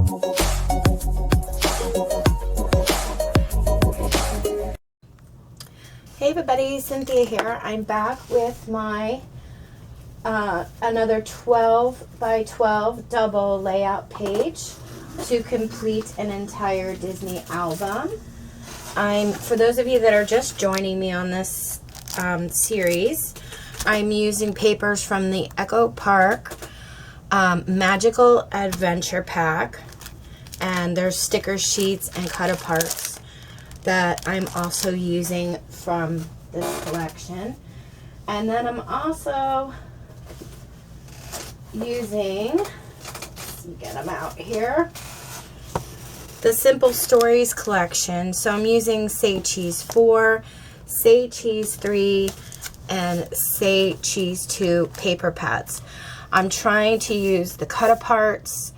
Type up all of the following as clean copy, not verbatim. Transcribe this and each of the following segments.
Hey everybody, Cynthia here. I'm back with my another 12 by 12 double layout page to complete an entire Disney album. For those of you that are just joining me on this series, I'm using papers from the Echo Park Magical Adventure Pack, and there's sticker sheets and cut aparts that I'm also using from this collection. And then I'm also using, let's get them out here, the Simple Stories collection. So I'm using Say Cheese 4, Say Cheese 3, and Say Cheese 2 paper pads. I'm trying to use the cut aparts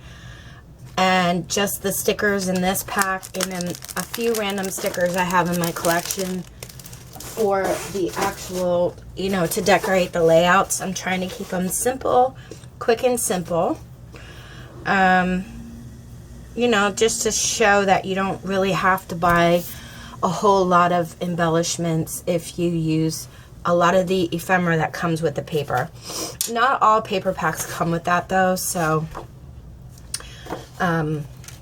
and just the stickers in this pack, and then a few random stickers I have in my collection for the actual, you know, to decorate the layouts. I'm trying to keep them simple, quick and simple. You know, just to show that you don't really have to buy a whole lot of embellishments if you use a lot of the ephemera that comes with the paper. Not all paper packs come with that though, so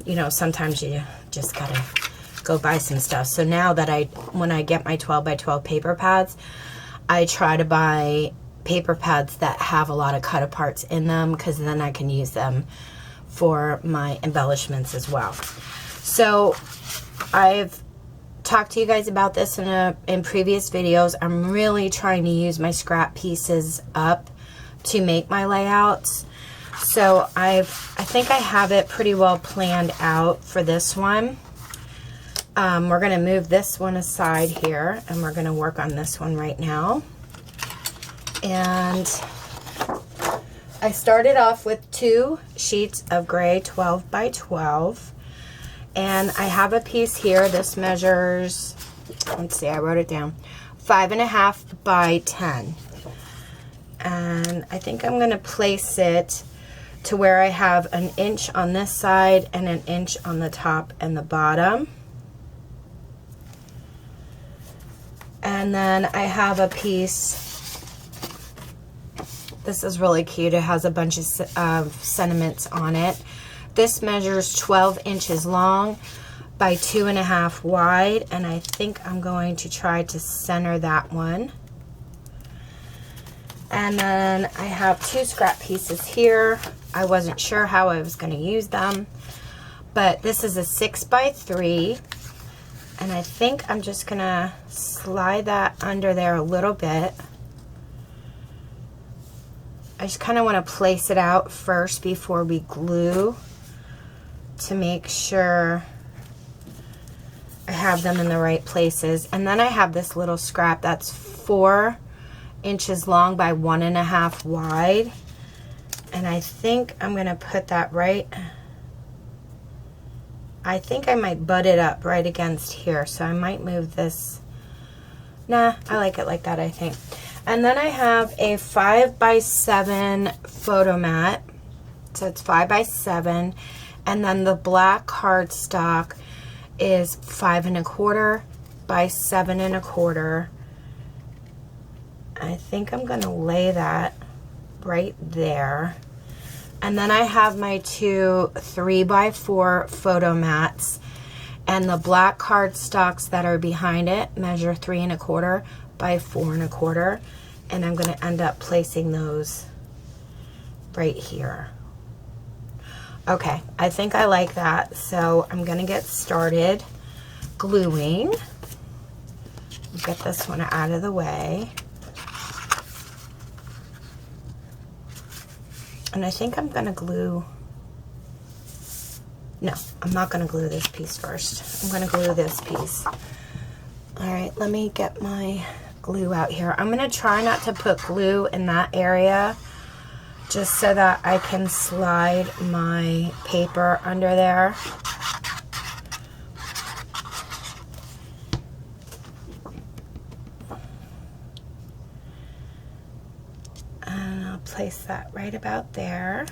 you know, sometimes you just gotta go buy some stuff. So now that when I get my 12 by 12 paper pads, I try to buy paper pads that have a lot of cut aparts in them, because then I can use them for my embellishments as well. So I've talked to you guys about this in previous videos. I'm really trying to use my scrap pieces up to make my layouts. So I think I have it pretty well planned out for this one. We're going to move this one aside here, and we're going to work on this one right now. And I started off with 2 sheets of gray 12 by 12. And I have a piece here. This measures, let's see, I wrote it down, 5.5 by 10. And I think I'm going to place it to where I have an inch on this side and an inch on the top and the bottom. And then I have a piece, this is really cute, it has a bunch of sentiments on it. This measures 12 inches long by 2.5 wide, and I think I'm going to try to center that one. And then I have 2 scrap pieces here. I wasn't sure how I was going to use them, but this is a 6 by 3, and I think I'm just going to slide that under there a little bit. I just kind of want to place it out first before we glue, to make sure I have them in the right places. And then I have this little scrap that's 4 inches long by 1.5 wide, and I think I'm gonna put that right, I think I might butt it up right against here, so I might move this. Nah, I like it like that, I think. And then I have a 5 by 7 photo mat, so it's 5 by 7, and then the black cardstock is 5.25 by 7.25. I think I'm going to lay that right there. And then I have my 2 3 by 4 photo mats, and the black cardstocks that are behind it measure 3.25 by 4.25, and I'm going to end up placing those right here. Okay, I think I like that, so I'm going to get started gluing. Get this one out of the way. And I think I'm going to glue, no, I'm not going to glue this piece first. I'm going to glue this piece. All right, let me get my glue out here. I'm going to try not to put glue in that area, just so that I can slide my paper under there. And I'll place that right about there.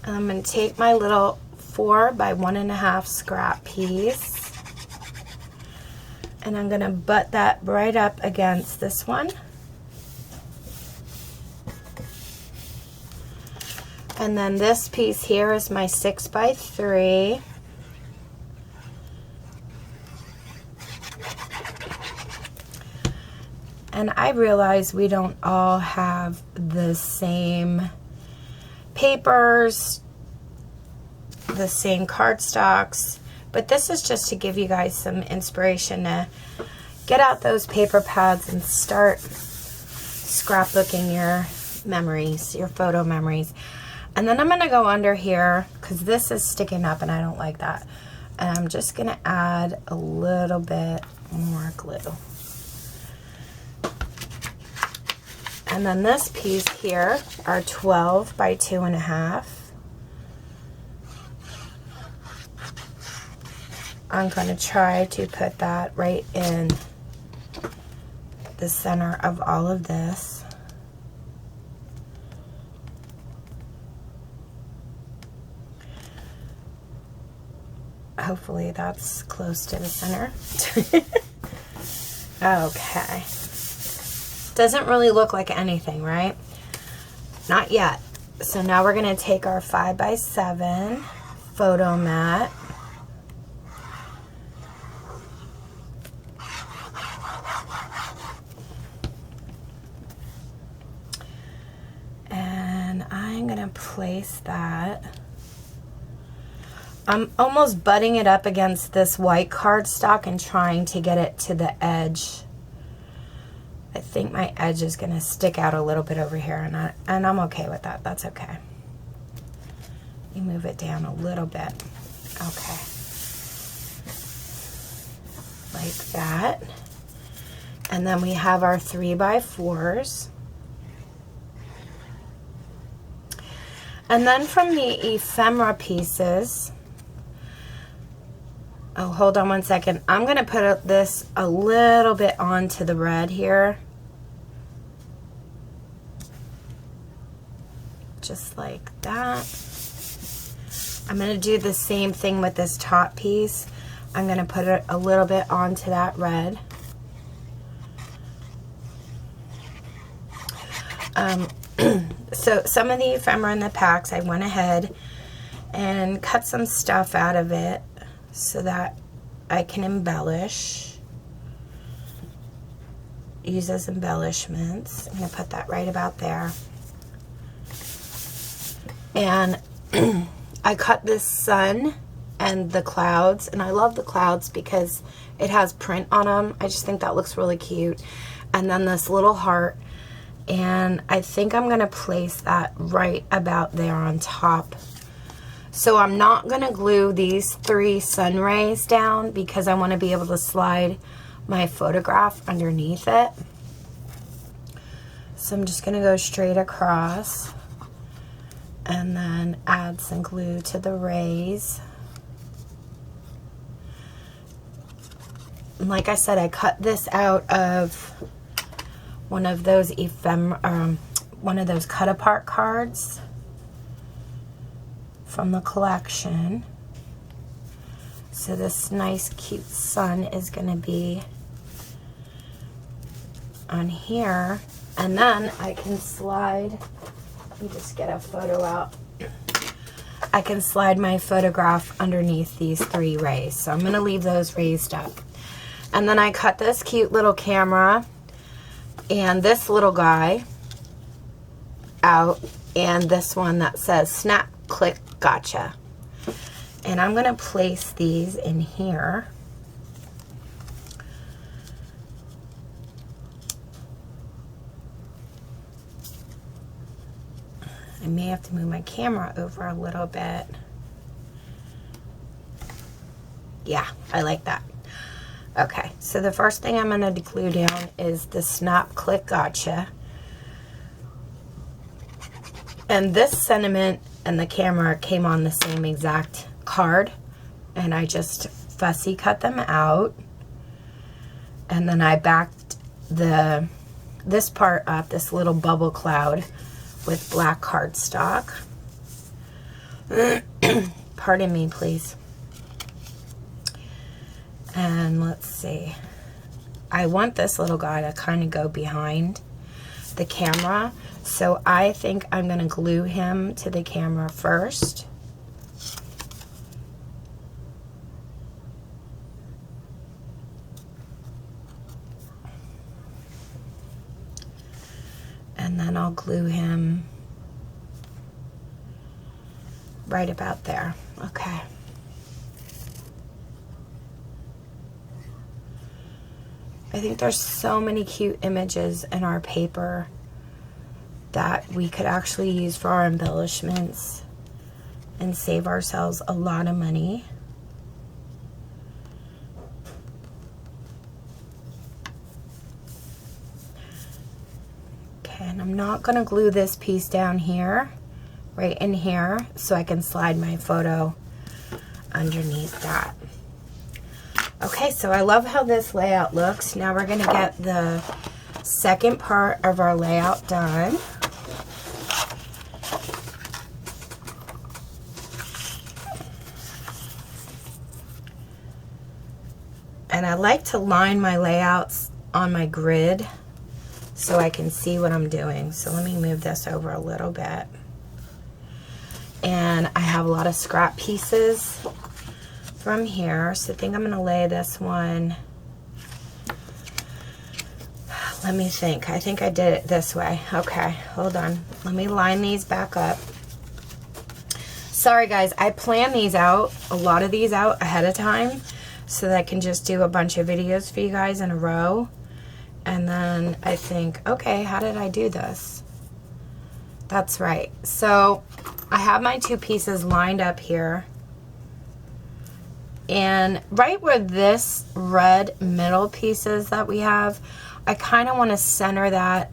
And I'm going to take my little 4 by 1.5 scrap piece, and I'm going to butt that right up against this one. And then this piece here is my 6 by 3. And I realize we don't all have the same papers, the same cardstocks, but this is just to give you guys some inspiration to get out those paper pads and start scrapbooking your memories, your photo memories. And then I'm going to go under here because this is sticking up and I don't like that. And I'm just going to add a little bit more glue. And then this piece here are 12 by 2.5. I'm going to try to put that right in the center of all of this. Hopefully that's close to the center. Okay. Doesn't really look like anything, right? Not yet. So now we're going to take our 5 by 7 photo mat. And I'm going to place that. I'm almost butting it up against this white cardstock and trying to get it to the edge. I think my edge is going to stick out a little bit over here, and I'm okay with that. That's okay. You move it down a little bit. Okay. Like that. And then we have our 3 by 4s. And then from the ephemera pieces, oh, hold on one second. I'm going to put this a little bit onto the red here. Just like that. I'm going to do the same thing with this top piece. I'm going to put it a little bit onto that red. So some of the ephemera in the packs, I went ahead and cut some stuff out of it so that I can embellish, use as embellishments. I'm going to put that right about there. And I cut this sun and the clouds, and I love the clouds because it has print on them. I just think that looks really cute. And then this little heart, and I think I'm going to place that right about there on top. So I'm not going to glue these 3 sun rays down because I want to be able to slide my photograph underneath it. So I'm just going to go straight across and then add some glue to the rays. And like I said, I cut this out of one of those one of those cut apart cards from the collection. So this nice cute sun is going to be on here, and then I can slide, let me just get a photo out. I can slide my photograph underneath these 3 rays. So I'm going to leave those raised up. And then I cut this cute little camera and this little guy out, and this one that says snap, click, gotcha. And I'm going to place these in here. I may have to move my camera over a little bit. Yeah, I like that. Okay, so the first thing I'm going to glue down is the snap, click, gotcha. And this sentiment and the camera came on the same exact card, and I just fussy cut them out, and then I backed this part up, this little bubble cloud, with black cardstock. Pardon me, please. And let's see. I want this little guy to kind of go behind the camera. So I think I'm going to glue him to the camera first. And then I'll glue him right about there. Okay. I think there's so many cute images in our paper that we could actually use for our embellishments and save ourselves a lot of money. Okay, and I'm not going to glue this piece down here, right in here, so I can slide my photo underneath that. Okay, so I love how this layout looks. Now we're going to get the second part of our layout done. And I like to line my layouts on my grid so I can see what I'm doing. So let me move this over a little bit. And I have a lot of scrap pieces from here, so I think I'm going to lay this one. Let me think. I think I did it this way. Okay, hold on. Let me line these back up. Sorry guys, I plan these out, a lot of these out ahead of time, so that I can just do a bunch of videos for you guys in a row. And then I think, okay, how did I do this? That's right. So I have my two pieces lined up here. And right where this red middle piece is that we have, I kind of want to center that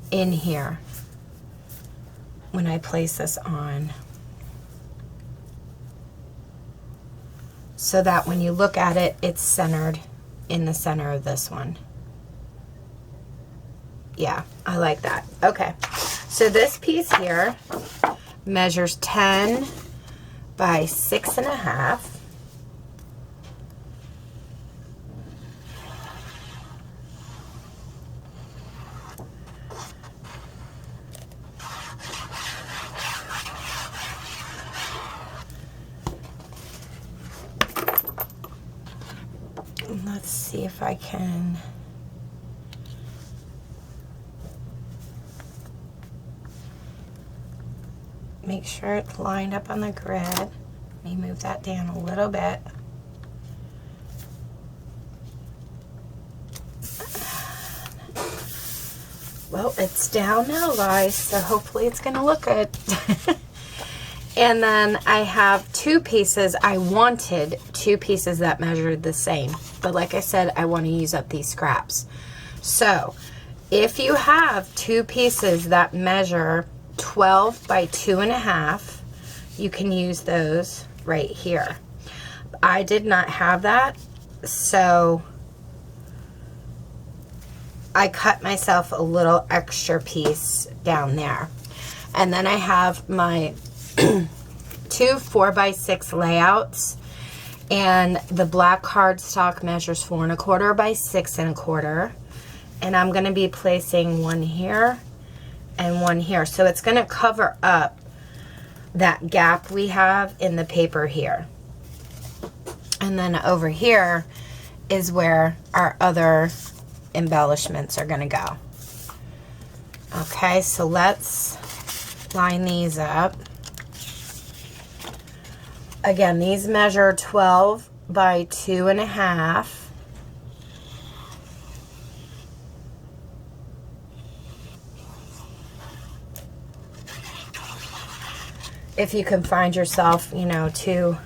in here when I place this on. So that when you look at it, it's centered in the center of this one. Yeah, I like that. Okay, so this piece here measures 10 by 6.5. Let's see if I can make sure it's lined up on the grid. Let me move that down a little bit. Well, it's down now, guys, so hopefully it's going to look good. And then I have two pieces. I wanted two pieces that measured the same, but like I said, I want to use up these scraps. So if you have two pieces that measure 12 by 2.5, you can use those right here. I did not have that, so I cut myself a little extra piece down there. And then I have my two 4x6 layouts, and the black cardstock measures 4.25 by 6.25, and I'm going to be placing one here and one here, so it's going to cover up that gap we have in the paper here. And then over here is where our other embellishments are going to go. Okay, so let's line these up. Again, these measure 12 by 2.5. If you can find yourself, you know, two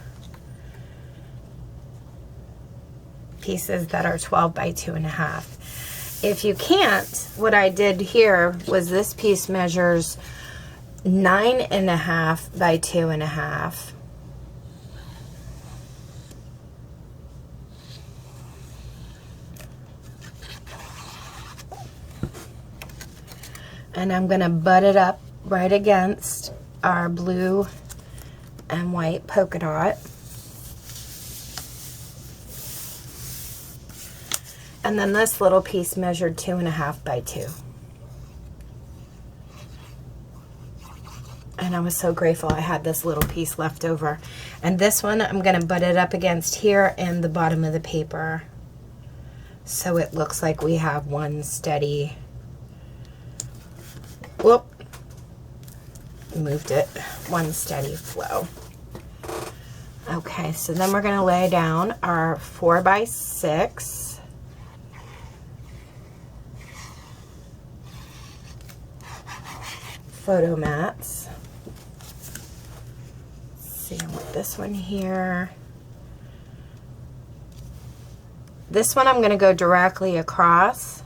pieces that are 12 by 2.5. If you can't, what I did here was this piece measures 9.5 by 2.5. And I'm going to butt it up right against our blue and white polka dot. And then this little piece measured 2.5 by 2. And I was so grateful I had this little piece left over. And this one I'm going to butt it up against here and the bottom of the paper, so it looks like we have one steady, whoop, moved it, one steady flow. Okay, so then we're going to lay down our 4 by 6. Photo mats. See, I want this one here. This one I'm going to go directly across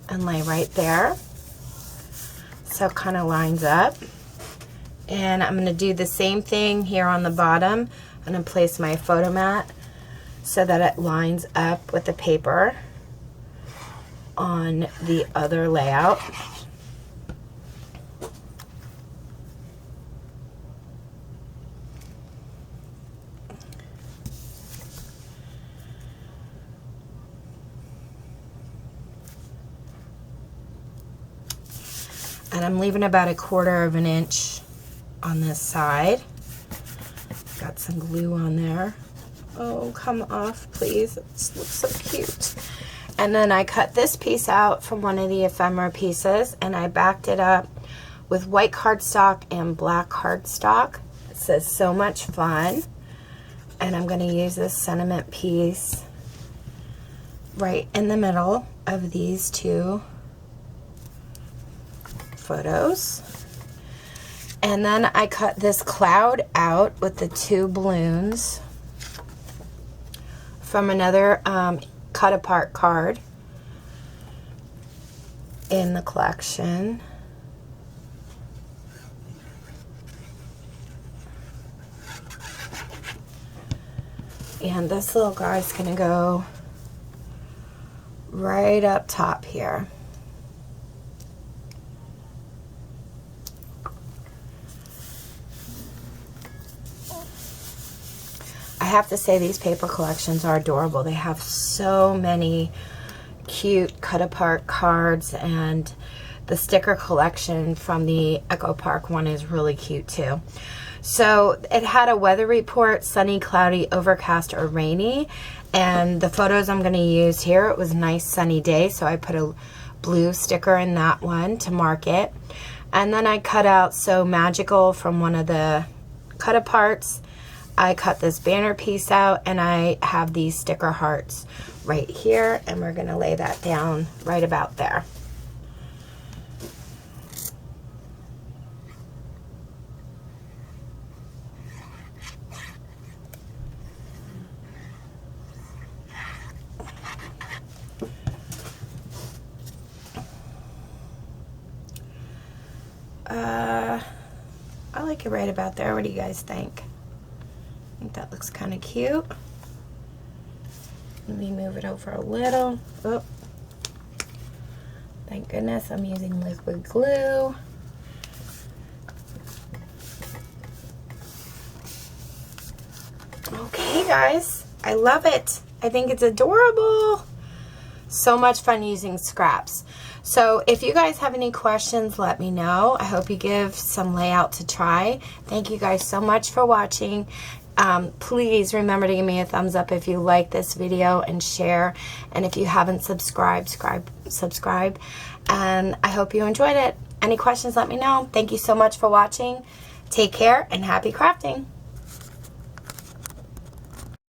and lay right there, so it kind of lines up. And I'm going to do the same thing here on the bottom. I'm going to place my photo mat so that it lines up with the paper on the other layout. And I'm leaving about 1/4 of an inch on this side. Got some glue on there. Oh, come off, please. It looks so cute. And then I cut this piece out from one of the ephemera pieces, and I backed it up with white cardstock and black cardstock. It says "So Much Fun." And I'm going to use this sentiment piece right in the middle of these two photos. And then I cut this cloud out with the 2 balloons from another cut apart card in the collection. And this little guy's gonna go right up top here. I have to say, these paper collections are adorable. They have so many cute cut apart cards, and the sticker collection from the Echo Park one is really cute too. So it had a weather report: sunny, cloudy, overcast, or rainy. And the photos I'm going to use here, it was a nice sunny day, so I put a blue sticker in that one to mark it. And then I cut out "So Magical" from one of the cut aparts. I cut this banner piece out, and I have these sticker hearts right here, and we're going to lay that down right about there. I like it right about there. What do you guys think? I think that looks kind of cute. Let me move it over a little. Oh, thank goodness I'm using liquid glue. Okay, guys, I love it. I think it's adorable. So much fun using scraps. So if you guys have any questions, let me know. I hope you give some layout to try. Thank you guys so much for watching. Please remember to give me a thumbs up if you like this video, and share. And if you haven't subscribed, subscribe. And I hope you enjoyed it. Any questions, let me know. Thank you so much for watching. Take care and happy crafting.